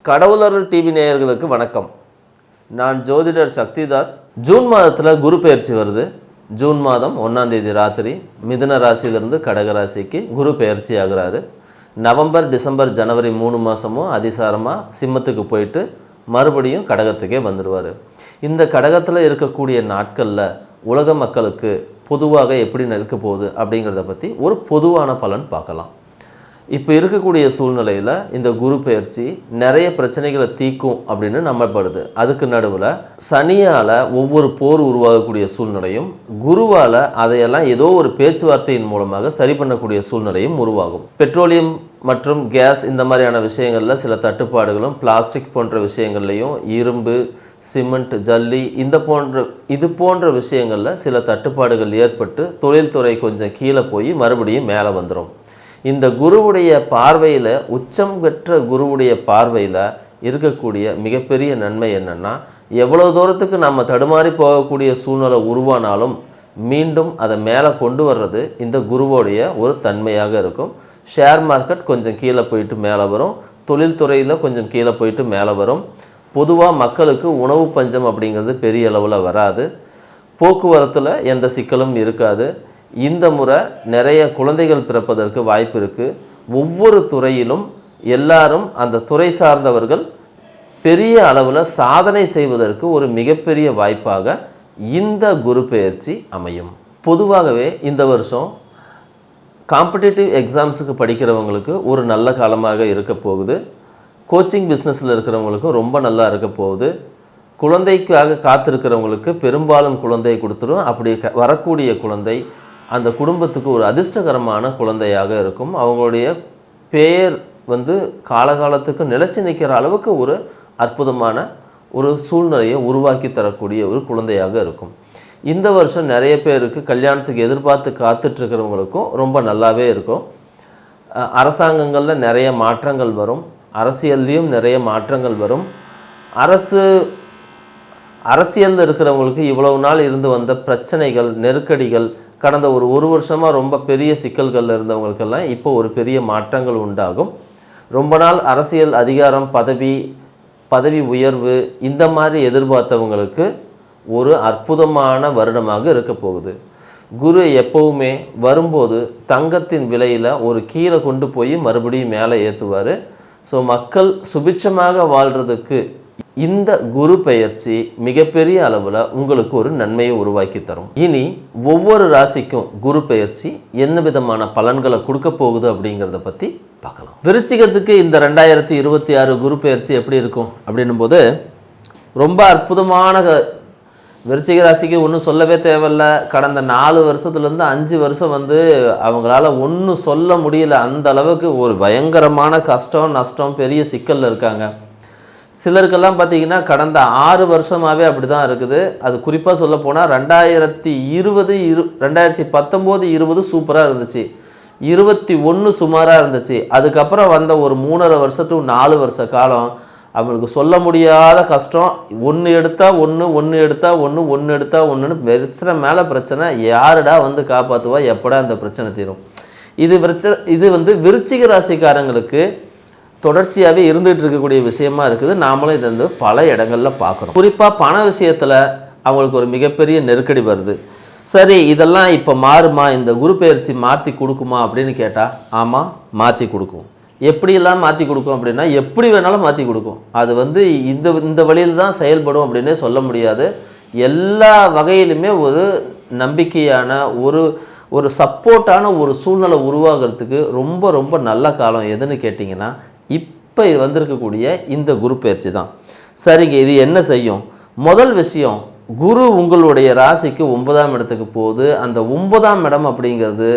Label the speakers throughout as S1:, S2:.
S1: கடவுளர்கள் TV நேயர்களுக்கு வணக்கம். நான் ஜோதிடர் சக்திதாஸ். ஜூன் மாதத்தில் குரு பெயர்ச்சி வருது. ஜூன் மாதம் 1ஆம் தேதி ராத்திரி மிதுன ராசியிலிருந்து கடக ராசிக்கு குரு பெயர்ச்சி ஆகிறாரு. நவம்பர், டிசம்பர், ஜனவரி 3 மாதமும் அதிசாரமாக சிம்மத்துக்கு போயிட்டு மறுபடியும் கடகத்துக்கே வந்துடுவார். இந்த கடகத்தில் இருக்கக்கூடிய நாட்களில் உலக மக்களுக்கு பொதுவாக எப்படி இருக்க போகுது அப்படிங்கிறத பற்றி ஒரு பொதுவான பலன் பார்க்கலாம். இப்போ இருக்கக்கூடிய சூழ்நிலையில் இந்த குரு பெயர்ச்சி நிறைய பிரச்சனைகளை தீர்க்கும் அப்படின்னு நம்பப்படுது. அதுக்கு நடுவில் சனியால் ஒவ்வொரு போர் உருவாகக்கூடிய சூழ்நிலையும், குருவால் அதையெல்லாம் ஏதோ ஒரு பேச்சுவார்த்தையின் மூலமாக சரி பண்ணக்கூடிய சூழ்நிலையும் உருவாகும். பெட்ரோலியம் மற்றும் கேஸ் இந்த மாதிரியான விஷயங்களில் சில தட்டுப்பாடுகளும், பிளாஸ்டிக் போன்ற விஷயங்கள்லையும், இரும்பு, சிமெண்ட், ஜல்லி இது போன்ற விஷயங்களில் சில தட்டுப்பாடுகள் ஏற்பட்டு தொழில்துறை கொஞ்சம் கீழே போய் மறுபடியும் மேலே வந்துடும். இந்த குருவுடைய பார்வையில், உச்சம் பெற்ற குருவுடைய பார்வையில் இருக்கக்கூடிய மிகப்பெரிய நன்மை என்னென்னா, எவ்வளோ தூரத்துக்கு நம்ம தடுமாறி போகக்கூடிய சூழ்நிலை உருவானாலும் மீண்டும் அதை மேலே கொண்டு வர்றது இந்த குருவோடைய ஒரு தன்மையாக இருக்கும். ஷேர் மார்க்கெட் கொஞ்சம் கீழே போயிட்டு மேலே வரும், தொழில்துறையில் கொஞ்சம் கீழே போயிட்டு மேலே வரும். பொதுவாக மக்களுக்கு உணவு பஞ்சம் அப்படிங்கிறது பெரிய அளவில் வராது. போக்குவரத்தில் எந்த சிக்கலும் இருக்காது. இந்த முறை நிறைய குழந்தைகள் பிறப்பதற்கு வாய்ப்பு இருக்குது. ஒவ்வொரு துறையிலும் எல்லாரும் அந்த துறை சார்ந்தவர்கள் பெரிய அளவில் சாதனை செய்வதற்கு ஒரு மிகப்பெரிய வாய்ப்பாக இந்த குரு பெயர்ச்சி அமையும். பொதுவாகவே இந்த வருஷம் காம்படிட்டிவ் எக்ஸாம்ஸுக்கு படிக்கிறவங்களுக்கு ஒரு நல்ல காலமாக இருக்க போகுது. கோச்சிங் பிஸ்னஸில் இருக்கிறவங்களுக்கும் ரொம்ப நல்லா இருக்க போகுது. குழந்தைக்காக காத்திருக்கிறவங்களுக்கு பெரும்பாலும் குழந்தை கொடுத்துரும். அப்படி வரக்கூடிய குழந்தை அந்த குடும்பத்துக்கு ஒரு அதிர்ஷ்டகரமான குழந்தையாக இருக்கும். அவங்களுடைய பெயர் காலகாலத்துக்கு நிலைச்சி நிற்கிற அளவுக்கு ஒரு அற்புதமான ஒரு சூழ்நிலையை உருவாக்கி தரக்கூடிய ஒரு குழந்தையாக இருக்கும். இந்த வருஷம் நிறைய பேருக்கு கல்யாணத்துக்கு எதிர்பார்த்து காத்துட்ருக்கிறவங்களுக்கும் ரொம்ப நல்லாவே இருக்கும். அரசாங்கங்களில் நிறைய மாற்றங்கள் வரும். அரசியல்லையும் நிறைய மாற்றங்கள் வரும். அரசியலில் இருக்கிறவங்களுக்கு இவ்வளவு நாள் இருந்து வந்த பிரச்சனைகள், நெருக்கடிகள், கடந்த ஒரு வருஷமாக ரொம்ப பெரிய சிக்கல்களில் இருந்தவங்களுக்கெல்லாம் இப்போ ஒரு பெரிய மாற்றங்கள் உண்டாகும். ரொம்ப நாள் அரசியல் அதிகாரம், பதவி உயர்வு இந்த மாதிரி எதிர்பார்த்தவங்களுக்கு ஒரு அற்புதமான வருடமாக இருக்க போகுது. குரு எப்போவுமே வரும்போது தங்கத்தின் விலையில் ஒரு கீழே கொண்டு போய் மறுபடியும் மேலே ஏற்றுவார். ஸோ மக்கள் சுபிட்சமாக வாழ்கிறதுக்கு இந்த குரு பெயர்ச்சி மிகப்பெரிய அளவில் உங்களுக்கு ஒரு நன்மையை உருவாக்கி தரும். இனி ஒவ்வொரு ராசிக்கும் குரு பெயர்ச்சி என்ன விதமான பலன்களை கொடுக்க போகுது அப்படிங்கிறத பற்றி பார்க்கலாம். விருச்சிகத்துக்கு இந்த 2026 குரு பெயர்ச்சி எப்படி இருக்கும் அப்படின்னும் போது ரொம்ப அற்புதமான விருச்சிக ராசிக்கு ஒன்றும் சொல்லவே தேவையில்ல. கடந்த 4 வருஷத்துலேருந்து 5 வருஷம் அவங்களால ஒன்றும் சொல்ல முடியல. அந்த அளவுக்கு ஒரு பயங்கரமான கஷ்டம், நஷ்டம், பெரிய சிக்கலில் இருக்காங்க. சிலருக்கெல்லாம் பார்த்திங்கன்னா கடந்த 6 வருஷமாகவே அப்படி தான் இருக்குது. அது குறிப்பாக சொல்ல போனால் 2019, 20 சூப்பராக இருந்துச்சு, 21 சுமாராக இருந்துச்சு. அதுக்கப்புறம் வந்த ஒரு 3.5 வருஷத்துக்கு 4 வருஷ காலம் அவங்களுக்கு சொல்ல முடியாத கஷ்டம். ஒன்று எடுத்தால் ஒன்றுன்னு பிரச்சனை மேலே பிரச்சனை. யாருடா காப்பாற்றுவா, எப்படா அந்த பிரச்சனை தீரும்? இது விருச்சிக ராசிக்காரங்களுக்கு தொடர்ச்சியாகவே இருந்துகிட்டு இருக்கக்கூடிய விஷயமா இருக்குது. நாமளும் இதை பல இடங்களில் பார்க்குறோம். குறிப்பாக பண விஷயத்தில் அவங்களுக்கு ஒரு மிகப்பெரிய நெருக்கடி வருது. சரி, இதெல்லாம் இப்போ மாறுமா, இந்த குரு பெயர்ச்சி மாற்றி கொடுக்குமா அப்படின்னு கேட்டால் ஆமாம், மாற்றி கொடுக்கும். எப்படியெல்லாம் மாற்றி கொடுக்கும் அப்படின்னா எப்படி வேணாலும் மாற்றி கொடுக்கும். அது இந்த வழியில் தான் செயல்படும் அப்படின்னே சொல்ல முடியாது. எல்லா வகையிலுமே ஒரு நம்பிக்கையான ஒரு சப்போர்ட்டான ஒரு சூழ்நிலை உருவாகிறதுக்கு ரொம்ப ரொம்ப நல்ல காலம் எதுன்னு கேட்டிங்கன்னா இப்போ வந்திருக்கக்கூடிய இந்த குரு பெயர்ச்சி தான். சரிங்க, இது என்ன செய்யும்? முதல் விஷயம், குரு உங்களுடைய ராசிக்கு 9ஆம் இடத்துக்கு போகுது. அந்த 9ஆம் இடம் அப்படிங்கிறது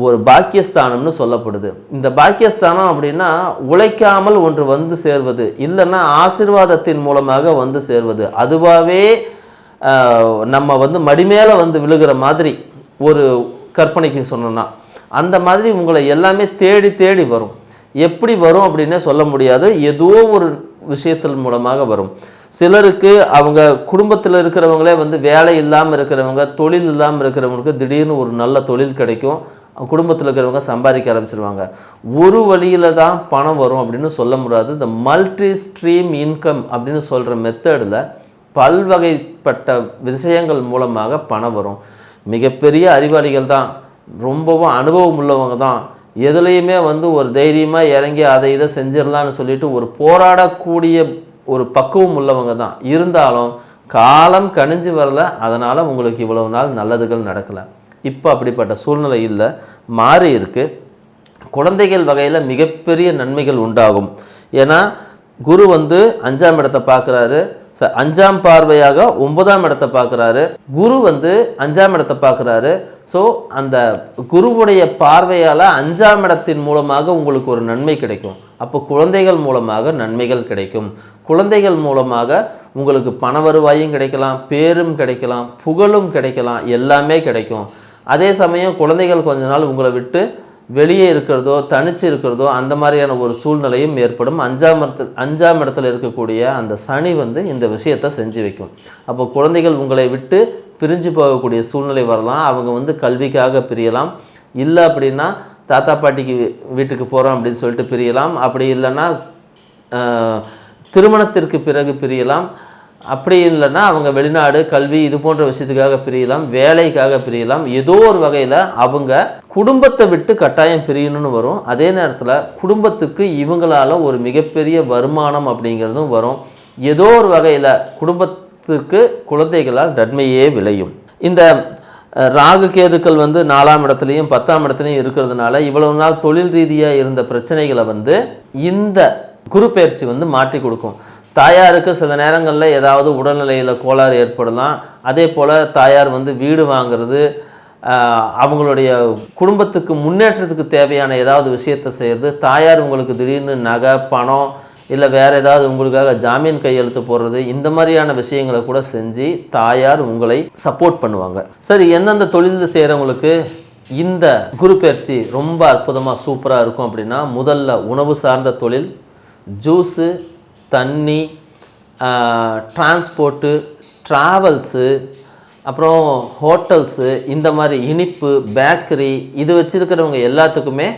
S1: ஒரு பாக்கியஸ்தானம்னு சொல்லப்படுது. இந்த பாக்கியஸ்தானம் அப்படின்னா உழைக்காமல் ஒன்று சேர்வது, இல்லைன்னா ஆசீர்வாதத்தின் மூலமாக சேர்வது, அதுவாகவே நம்ம மடிமேலே விழுகிற மாதிரி ஒரு கற்பனைக்கு சொன்னோன்னா அந்த மாதிரி உங்களை எல்லாமே தேடி தேடி வரும். எப்படி வரும் அப்படின்னே சொல்ல முடியாது. ஏதோ ஒரு விஷயத்தின் மூலமாக வரும். சிலருக்கு அவங்க குடும்பத்தில் இருக்கிறவங்களே வேலை இல்லாமல் இருக்கிறவங்க, தொழில் இல்லாமல் இருக்கிறவங்களுக்கு திடீர்னு ஒரு நல்ல தொழில் கிடைக்கும். குடும்பத்தில் இருக்கிறவங்க சம்பாதிக்க ஆரம்பிச்சிருவாங்க. ஒரு வழியில் தான் பணம் வரும் அப்படின்னு சொல்ல முடியாது. இந்த மல்டி ஸ்ட்ரீம் இன்கம் அப்படின்னு சொல்கிற மெத்தடில் பல்வகைப்பட்ட விஷயங்கள் மூலமாக பணம் வரும். மிகப்பெரிய அறிவாளிகள் தான், ரொம்பவும் அனுபவம் உள்ளவங்க தான், எதுலேயுமே ஒரு தைரியமாக இறங்கி அதை இதை செஞ்சிடலான்னு சொல்லிட்டு ஒரு போராடக்கூடிய ஒரு பக்குவம் உள்ளவங்க தான். இருந்தாலும் காலம் கணிஞ்சு வரல, அதனால் உங்களுக்கு இவ்வளவு நாள் நல்லதுகள் நடக்கலை. இப்போ அப்படிப்பட்ட சூழ்நிலை இல்லை, மாறி இருக்குது. குழந்தைகள் வகையில் மிகப்பெரிய நன்மைகள் உண்டாகும். ஏன்னா குரு 5ஆம் இடத்தை பார்க்குறாரு, 5ஆம் பார்வையாக 9ஆம் இடத்தை பார்க்குறாரு. குரு 5ஆம் இடத்தை பார்க்குறாரு. ஸோ அந்த குருவுடைய பார்வையால் 5ஆம் இடத்தின் மூலமாக உங்களுக்கு ஒரு நன்மை கிடைக்கும். அப்போ குழந்தைகள் மூலமாக நன்மைகள் கிடைக்கும். குழந்தைகள் மூலமாக உங்களுக்கு பண வருவாயும் கிடைக்கலாம், பேரும் கிடைக்கலாம், புகழும் கிடைக்கலாம், எல்லாமே கிடைக்கும். அதே சமயம் குழந்தைகள் கொஞ்ச நாள் உங்களை விட்டு வெளியே இருக்கிறதோ தனிச்சு இருக்கிறதோ அந்த மாதிரியான ஒரு சூழ்நிலையும் ஏற்படும். 5ஆம் இடத்துல இருக்கக்கூடிய அந்த சனி இந்த விஷயத்தை செஞ்சு வைக்கும். அப்போ குழந்தைகள் உங்களை விட்டு பிரிஞ்சு போகக்கூடிய சூழ்நிலை வரலாம். அவங்க கல்விக்காக பிரியலாம், இல்லை அப்படின்னா தாத்தா பாட்டிக்கு வீட்டுக்கு போகிறோம் அப்படின்னு சொல்லிட்டு பிரியலாம், அப்படி இல்லைன்னா திருமணத்திற்கு பிறகு பிரியலாம், அப்படி இல்லைன்னா அவங்க வெளிநாடு கல்வி இது போன்ற விஷயத்துக்காக பிரியலாம், வேலைக்காக பிரியலாம். ஏதோ ஒரு வகையில் அவங்க குடும்பத்தை விட்டு கட்டாயம் பிரியணும்னு வரும். அதே நேரத்தில் குடும்பத்துக்கு இவங்களால் ஒரு மிகப்பெரிய வருமானம் அப்படிங்கிறதும் வரும். ஏதோ ஒரு வகையில் குடும்பத்துக்கு குழந்தைகளால் நன்மையே விளையும். இந்த ராகு கேதுக்கள் 4ஆம் இடத்துலையும் 10ஆம் இடத்துலையும் இருக்கிறதுனால இவ்வளவு நாள் தொழில் ரீதியாக இருந்த பிரச்சனைகளை இந்த குரு பயிற்சி மாற்றி கொடுக்கும். தாயாருக்கு சில நேரங்களில் ஏதாவது உடல்நிலையில் கோளாறு ஏற்படலாம். அதே போல் தாயார் வீடு வாங்கிறது, அவங்களுடைய குடும்பத்துக்கு முன்னேற்றத்துக்கு தேவையான ஏதாவது விஷயத்தை செய்கிறது, தாயார் உங்களுக்கு திடீர்னு நகை பணம் இல்லை வேறு ஏதாவது உங்களுக்காக ஜாமீன் கையெழுத்து போடுறது, இந்த மாதிரியான விஷயங்களை கூட செஞ்சு தாயார் உங்களை சப்போர்ட் பண்ணுவாங்க. சரி, எந்தெந்த தொழில் செய்கிறவங்களுக்கு இந்த குரு பயிற்சி ரொம்ப அற்புதமாக சூப்பராக இருக்கும் அப்படின்னா, முதல்ல உணவு சார்ந்த தொழில், ஜூஸு, தண்ணி, டிரான்ஸ்போர்ட்டு, ட்ராவல்ஸு, அப்புறம் ஹோட்டல்ஸு, இந்த மாதிரி இனிப்பு, பேக்கரி, இது வச்சுருக்கிறவங்க எல்லாத்துக்குமே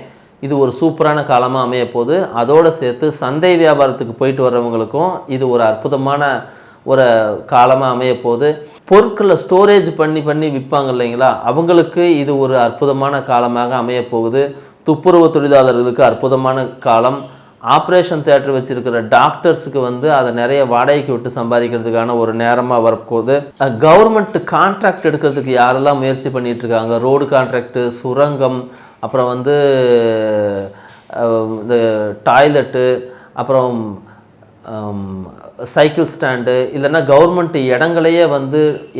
S1: இது ஒரு சூப்பரான காலமாக அமைய போகுது. அதோடு சேர்த்து சந்தை வியாபாரத்துக்கு போயிட்டு வர்றவங்களுக்கும் இது ஒரு அற்புதமான ஒரு காலமாக அமைய போகுது. பொருட்களை ஸ்டோரேஜ் பண்ணி விற்பாங்க இல்லைங்களா, அவங்களுக்கு இது ஒரு அற்புதமான காலமாக அமைய போகுது. துப்புரவு தொழிலாளர்களுக்கு அற்புதமான காலம். ஆப்ரேஷன் தியேட்டர் வச்சுருக்கிற டாக்டர்ஸுக்கு அதை நிறைய வாடகைக்கு விட்டு சம்பாதிக்கிறதுக்கான ஒரு நேரமாக வரப்போகுது. கவர்மெண்ட் கான்ட்ராக்ட் எடுக்கிறதுக்கு யாரெல்லாம் முயற்சி பண்ணிகிட்ருக்காங்க, ரோடு கான்ட்ராக்டு, சுரங்கம், அப்புறம் இந்த டாய்லெட்டு, அப்புறம் சைக்கிள் ஸ்டாண்டு, இல்லைன்னா கவர்மெண்ட் இடங்களையே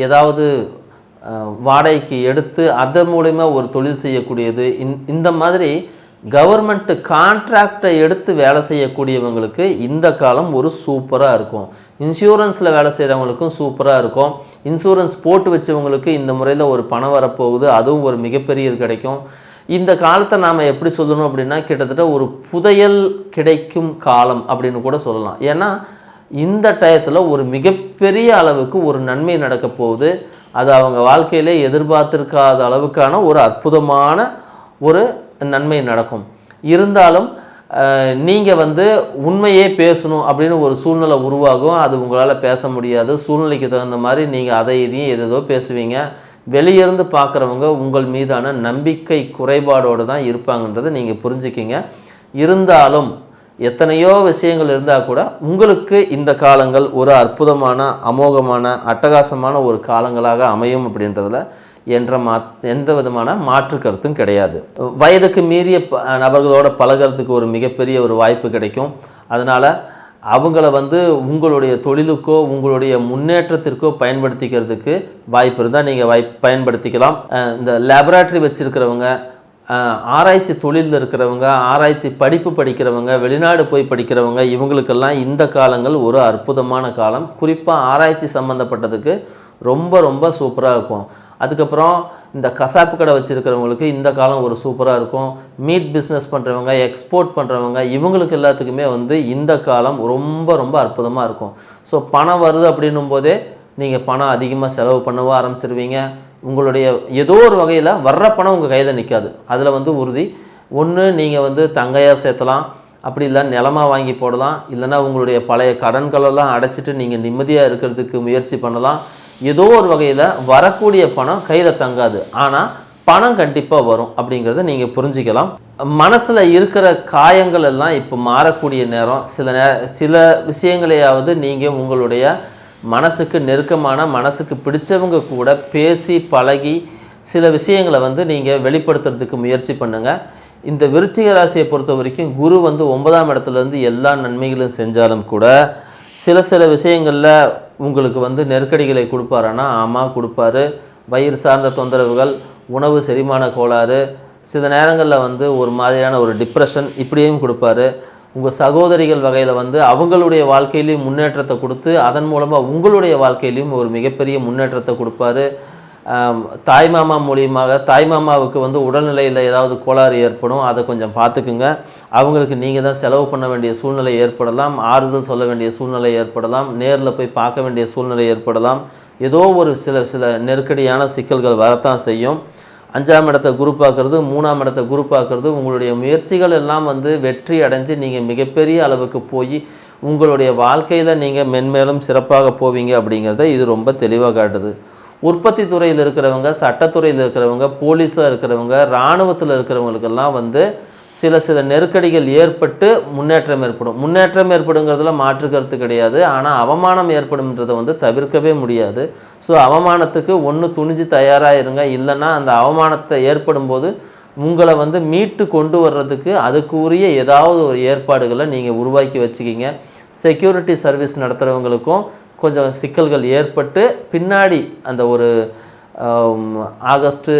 S1: ஏதாவது வாடகைக்கு எடுத்து அதன் மூலமா ஒரு தொழில் செய்யக்கூடியது, இந்த மாதிரி கவர்மெண்ட் கான்ட்ராக்டை எடுத்து வேலை செய்யக்கூடியவங்களுக்கு இந்த காலம் ஒரு சூப்பராக இருக்கும். இன்சூரன்ஸில் வேலை செய்கிறவங்களுக்கும் சூப்பராக இருக்கும். இன்சூரன்ஸ் போட்டு வச்சவங்களுக்கு இந்த முறையில் ஒரு பணம் வரப்போகுது, அதுவும் ஒரு மிகப்பெரியது கிடைக்கும். இந்த காலத்தை நாம் எப்படி சொல்லணும் அப்படின்னா, கிட்டத்தட்ட ஒரு புதையல் கிடைக்கும் காலம் அப்படின்னு கூட சொல்லலாம். ஏன்னா இந்த டயத்தில் ஒரு மிகப்பெரிய அளவுக்கு ஒரு நன்மை நடக்க போகுது. அது அவங்க வாழ்க்கையிலே எதிர்பார்த்திருக்காத அளவுக்கான ஒரு அற்புதமான ஒரு நன்மை நடக்கும். இருந்தாலும் நீங்கள் உண்மையே பேசணும் அப்படின்னு ஒரு சூழ்நிலை உருவாகும். அது உங்களால் பேச முடியாது. சூழ்நிலைக்கு தகுந்த மாதிரி நீங்கள் அதை இதையும் எதோ பேசுவீங்க. வெளியிருந்து பார்க்குறவங்க உங்கள் மீதான நம்பிக்கை குறைபாடோடு தான் இருப்பாங்கன்றதை நீங்கள் புரிஞ்சுக்கிங்க. இருந்தாலும் எத்தனையோ விஷயங்கள் இருந்தால் கூட உங்களுக்கு இந்த காலங்கள் ஒரு அற்புதமான அமோகமான அட்டகாசமான ஒரு காலங்களாக அமையும் அப்படின்றதுல எந்த விதமான மாற்று கருத்தும் கிடையாது. வயதுக்கு மீறிய நபர்களோட பழகிறதுக்கு ஒரு மிகப்பெரிய ஒரு வாய்ப்பு கிடைக்கும். அதனால் அவங்கள உங்களுடைய தொழிலுக்கோ உங்களுடைய முன்னேற்றத்திற்கோ பயன்படுத்திக்கிறதுக்கு வாய்ப்பு இருந்தால் நீங்கள் பயன்படுத்திக்கலாம். இந்த லேபரேட்டரி வச்சுருக்கிறவங்க, ஆராய்ச்சி தொழிலில் இருக்கிறவங்க, ஆராய்ச்சி படிப்பு படிக்கிறவங்க, வெளிநாடு போய் படிக்கிறவங்க, இவங்களுக்கெல்லாம் இந்த காலங்கள் ஒரு அற்புதமான காலம். குறிப்பாக ஆராய்ச்சி சம்மந்தப்பட்டதுக்கு ரொம்ப ரொம்ப சூப்பராக இருக்கும். அதுக்கப்புறம் இந்த கசாப்பு கடை வச்சுருக்கிறவங்களுக்கு இந்த காலம் ஒரு சூப்பராக இருக்கும். மீட் பிஸ்னஸ் பண்ணுறவங்க, எக்ஸ்போர்ட் பண்ணுறவங்க, இவங்களுக்கு எல்லாத்துக்குமே இந்த காலம் ரொம்ப ரொம்ப அற்புதமாக இருக்கும். ஸோ பணம் வருது அப்படின்னும் போதே நீங்கள் பணம் அதிகமாக செலவு பண்ணவோ ஆரம்பிச்சிருவீங்க. உங்களுடைய ஏதோ ஒரு வகையில் வர்ற பணம் உங்கள் கையில் நிற்காது. அதில் வந்து உறுதி. ஒன்று நீங்கள் வந்து தங்கையாக சேர்த்தலாம், அப்படி இல்லை நிலமாக வாங்கி போடலாம், இல்லைனா உங்களுடைய பழைய கடன்களெல்லாம் அடைச்சிட்டு நீங்கள் நிம்மதியாக இருக்கிறதுக்கு முயற்சி பண்ணலாம். ஏதோ ஒரு வகையில் வரக்கூடிய பணம் கையில் தங்காது, ஆனால் பணம் கண்டிப்பாக வரும் அப்படிங்கிறத நீங்கள் புரிஞ்சிக்கலாம். மனசில் இருக்கிற காயங்கள் எல்லாம் இப்போ மாறக்கூடிய நேரம். சில விஷயங்களையாவது நீங்கள் உங்களுடைய மனசுக்கு நெருக்கமான மனசுக்கு பிடிச்சவங்க கூட பேசி பழகி சில விஷயங்களை வந்து நீங்கள் வெளிப்படுத்துறதுக்கு முயற்சி பண்ணுங்கள். இந்த விருச்சிக ராசியை பொறுத்த வரைக்கும் குரு வந்து 9ஆம் இடத்துலேருந்து எல்லா நன்மைகளும் செஞ்சாலும் கூட சில விஷயங்களில் உங்களுக்கு வந்து நெருக்கடிகளை கொடுப்பாரானா, ஆமாம் கொடுப்பாரு. வயிறு சார்ந்த தொந்தரவுகள், உணவு செரிமான கோளாறு, சில நேரங்களில் வந்து ஒரு மாதிரியான ஒரு டிப்ரெஷன் இப்படியும் கொடுப்பாரு. உங்கள் சகோதரிகள் வகையில் வந்து அவங்களுடைய வாழ்க்கையிலையும் முன்னேற்றத்தை கொடுத்து அதன் மூலமாக உங்களுடைய வாழ்க்கையிலையும் ஒரு மிகப்பெரிய முன்னேற்றத்தை கொடுப்பாரு. தாய்மாமா மூலியமாக தாய்மாமாவுக்கு வந்து உடல்நிலையில் ஏதாவது கோளாறு ஏற்படும், அதை கொஞ்சம் பார்த்துக்குங்க. அவங்களுக்கு நீங்கள் தான் செலவு பண்ண வேண்டிய சூழ்நிலை ஏற்படலாம், ஆறுதல் சொல்ல வேண்டிய சூழ்நிலை ஏற்படலாம், நேரில் போய் பார்க்க வேண்டிய சூழ்நிலை ஏற்படலாம். ஏதோ ஒரு சில நெருக்கடியான சிக்கல்கள் வரத்தான் செய்யும். 5ஆம் இடத்தை குரு பார்க்குறது, 3ஆம் இடத்தை குரு பார்க்குறது, உங்களுடைய முயற்சிகள் எல்லாம் வந்து வெற்றி அடைஞ்சு நீங்கள் மிகப்பெரிய அளவுக்கு போய் உங்களுடைய வாழ்க்கையில் நீங்கள் மென்மேலும் சிறப்பாக போவீங்க அப்படிங்கிறத இது ரொம்ப தெளிவாக காட்டுது. உற்பத்தி துறையில் இருக்கிறவங்க, சட்டத்துறையில் இருக்கிறவங்க, போலீஸாக இருக்கிறவங்க, இராணுவத்தில் இருக்கிறவங்களுக்கெல்லாம் வந்து சில நெருக்கடிகள் ஏற்பட்டு முன்னேற்றம் ஏற்படுங்கிறதுல மாற்று கருத்து கிடையாது. ஆனால் அவமானம் ஏற்படும்ன்றதை வந்து தவிர்க்கவே முடியாது. ஸோ அவமானத்துக்கு ஒன்று துணிஞ்சு தயாராக இருங்க. இல்லைன்னா அந்த அவமானத்தை ஏற்படும் போது உங்களை வந்து மீட்டு கொண்டு வர்றதுக்கு அதுக்கு உரிய ஏதாவது ஒரு ஏற்பாடுகளை நீங்கள் உருவாக்கி வச்சுக்கிங்க. செக்யூரிட்டி சர்வீஸ் நடத்துகிறவங்களுக்கும் கொஞ்சம் சிக்கல்கள் ஏற்பட்டு பின்னாடி அந்த ஒரு ஆகஸ்ட்டு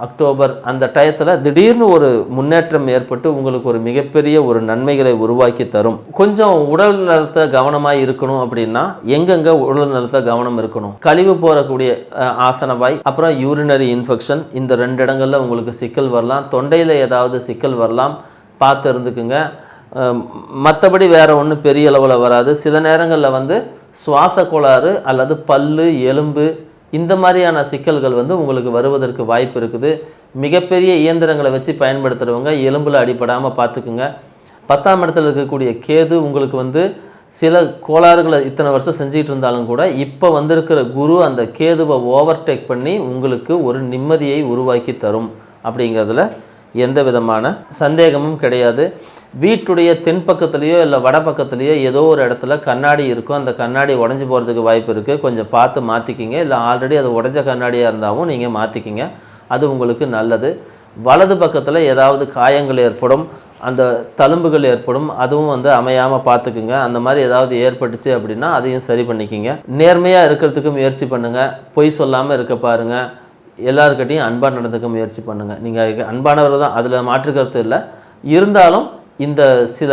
S1: அக்டோபர் அந்த டயத்தில் திடீர்னு ஒரு முன்னேற்றம் ஏற்பட்டு உங்களுக்கு ஒரு மிகப்பெரிய ஒரு நன்மைகளை உருவாக்கி தரும். கொஞ்சம் உடல் நலத்தை கவனமாக இருக்கணும். அப்படின்னா எங்கெங்கே உடல் நலத்தை கவனம் இருக்கணும்? கழிவு போகக்கூடிய ஆசனவாய், அப்புறம் யூரினரி இன்ஃபெக்ஷன், இந்த 2 இடங்களில் உங்களுக்கு சிக்கல் வரலாம். தொண்டையில் ஏதாவது சிக்கல் வரலாம், பார்த்து இருந்துக்குங்க. மற்றபடி வேறு ஒன்றும் பெரிய அளவில் வராது. சில நேரங்களில் வந்து சுவாச கோளாறு அல்லது பல்லு, எலும்பு இந்த மாதிரியான சிக்கல்கள் வந்து உங்களுக்கு வருவதற்கு வாய்ப்பு இருக்குது. மிகப்பெரிய இயந்திரங்களை வச்சு பயன்படுத்துகிறவங்க எலும்பில் அடிபடாமல் பார்த்துக்குங்க. 10ஆம் இடத்துல இருக்கக்கூடிய கேது உங்களுக்கு வந்து சில கோளாறுகளை இத்தனை வருஷம் செஞ்சுக்கிட்டு இருந்தாலும் கூட இப்போ வந்திருக்கிற குரு அந்த கேதுவை ஓவர்டேக் பண்ணி உங்களுக்கு ஒரு நிம்மதியை உருவாக்கி தரும் அப்படிங்கிறதுல எந்த விதமான சந்தேகமும் கிடையாது. வீட்டுடைய தென்பக்கத்துலேயோ இல்லை வடப்பக்கத்துலேயோ ஏதோ ஒரு இடத்துல கண்ணாடி இருக்கும். அந்த கண்ணாடி உடஞ்சி போகிறதுக்கு வாய்ப்பு இருக்குது. கொஞ்சம் பார்த்து மாற்றிக்கிங்க. இல்லை ஆல்ரெடி அது உடஞ்ச கண்ணாடியாக இருந்தாலும் நீங்கள் மாற்றிக்கிங்க, அது உங்களுக்கு நல்லது. வலது பக்கத்தில் ஏதாவது காயங்கள் ஏற்படும், அந்த தழும்புகள் ஏற்படும், அதுவும் வந்து அமையாமல் பார்த்துக்குங்க. அந்த மாதிரி ஏதாவது ஏற்பட்டுச்சு அப்படின்னா அதையும் சரி பண்ணிக்கிங்க. நேர்மையாக இருக்கிறதுக்கு முயற்சி பண்ணுங்கள். பொய் சொல்லாமல் இருக்க பாருங்கள். எல்லாருக்கிட்டையும் அன்பாக நடந்துக்க முயற்சி பண்ணுங்கள். நீங்கள் அன்பானவர் தான், அதில் மாற்றுக்கருத்து இல்லை. இருந்தாலும் இந்த சில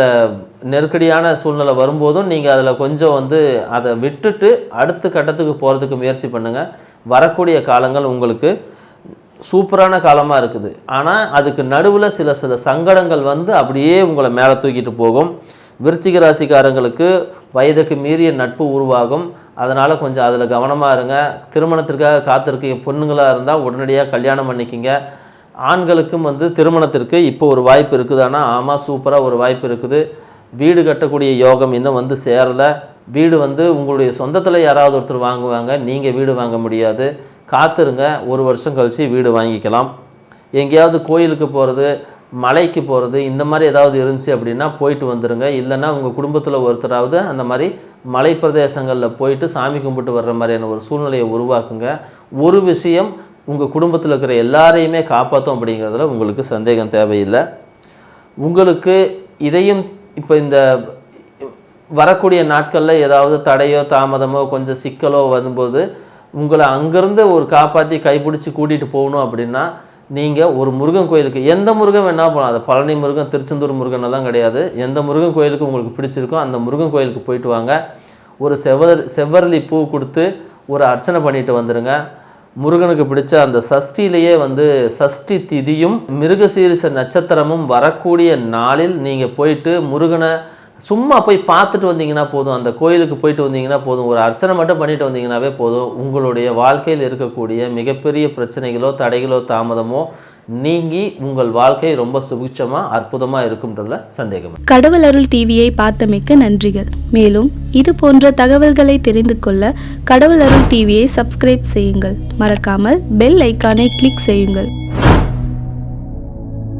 S1: நெருக்கடியான சூழ்நிலை வரும்போதும் நீங்கள் அதில் கொஞ்சம் வந்து அதை விட்டுட்டு அடுத்த கட்டத்துக்கு போகிறதுக்கு முயற்சி பண்ணுங்கள். வரக்கூடிய காலங்கள் உங்களுக்கு சூப்பரான காலமாக இருக்குது. ஆனால் அதுக்கு நடுவில் சில சங்கடங்கள் வந்து அப்படியே உங்களை மேலே தூக்கிட்டு போகும். விருச்சிக ராசிக்காரங்களுக்கு வயதுக்கு மீறிய நட்பு உருவாகும். அதனால் கொஞ்சம் அதில் கவனமாக இருங்க. திருமணத்திற்காக காத்திருக்க பொண்ணுங்களாக இருந்தால் உடனடியாக கல்யாணம் பண்ணிக்கிங்க. ஆண்களுக்கும் வந்து திருமணத்திற்கு இப்போ ஒரு வாய்ப்பு இருக்குதானா? ஆமாம், சூப்பராக ஒரு வாய்ப்பு இருக்குது. வீடு கட்டக்கூடிய யோகம் இன்னும் வந்து சேரலை. வீடு வந்து உங்களுடைய சொந்தத்தில் யாராவது ஒருத்தர் வாங்குவாங்க, நீங்கள் வீடு வாங்க முடியாது. காத்துருங்க, 1 வருஷம் கழித்து வீடு வாங்கிக்கலாம். எங்கேயாவது கோயிலுக்கு போகிறது, மலைக்கு போகிறது, இந்த மாதிரி ஏதாவது இருந்துச்சு அப்படின்னா போயிட்டு வந்துடுங்க. இல்லைன்னா உங்கள் குடும்பத்தில் ஒருத்தராவது அந்த மாதிரி மலை பிரதேசங்களில் போயிட்டு சாமி கும்பிட்டு வர்ற மாதிரியான ஒரு சூழ்நிலையை உருவாக்குங்க. ஒரு விஷயம், உங்கள் குடும்பத்தில் இருக்கிற எல்லாரையுமே காப்பாற்றும் அப்படிங்கிறதுல உங்களுக்கு சந்தேகம் தேவையில்லை. உங்களுக்கு இதையும் இப்போ இந்த வரக்கூடிய நாட்களில் ஏதாவது தடையோ தாமதமோ கொஞ்சம் சிக்கலோ வரும்போது உங்களை அங்கேருந்து ஒரு காப்பாற்றி கைப்பிடிச்சி கூட்டிகிட்டு போகணும் அப்படின்னா நீங்கள் ஒரு முருகன் கோயிலுக்கு, எந்த முருகன் வேணால் போகலாம். அது பழனி முருகன், திருச்செந்தூர் முருகன் எல்லாம் கிடையாது. எந்த முருகன் கோயிலுக்கு உங்களுக்கு பிடிச்சிருக்கோ அந்த முருகன் கோயிலுக்கு போயிட்டு வாங்க. ஒரு செவ்வரளி பூ கொடுத்து ஒரு அர்ச்சனை பண்ணிட்டு வந்துடுங்க. முருகனுக்கு பிடிச்ச அந்த சஷ்டியிலேயே வந்து சஷ்டி திதியும் மிருகசீரிச நட்சத்திரமும் வரக்கூடிய நாளில் நீங்கள் போயிட்டு முருகனை சும்மா போய் பார்த்துட்டு வந்தீங்கன்னா போதும், அந்த கோயிலுக்கு போயிட்டு வந்தீங்கன்னா போதும், ஒரு அர்ச்சனை மட்டும் பண்ணிட்டு வந்தீங்கன்னாவே போதும், உங்களுடைய வாழ்க்கையில் இருக்கக்கூடிய மிகப்பெரிய பிரச்சனைகளோ தடைகளோ தாமதமோ நீங்கி உங்கள் வாழ்க்கை ரொம்ப சுபிட்சமாக அற்புதமாக இருக்கும்ன்றதுல சந்தேகம்.
S2: கடவுள் அருள் டிவியை பார்த்தமைக்கு நன்றிகள். மேலும் இது போன்ற தகவல்களை தெரிந்து கொள்ள கடவுள் அருள் டிவியை சப்ஸ்கிரைப் செய்யுங்கள். மறக்காமல் பெல் ஐக்கானை கிளிக் செய்யுங்கள்.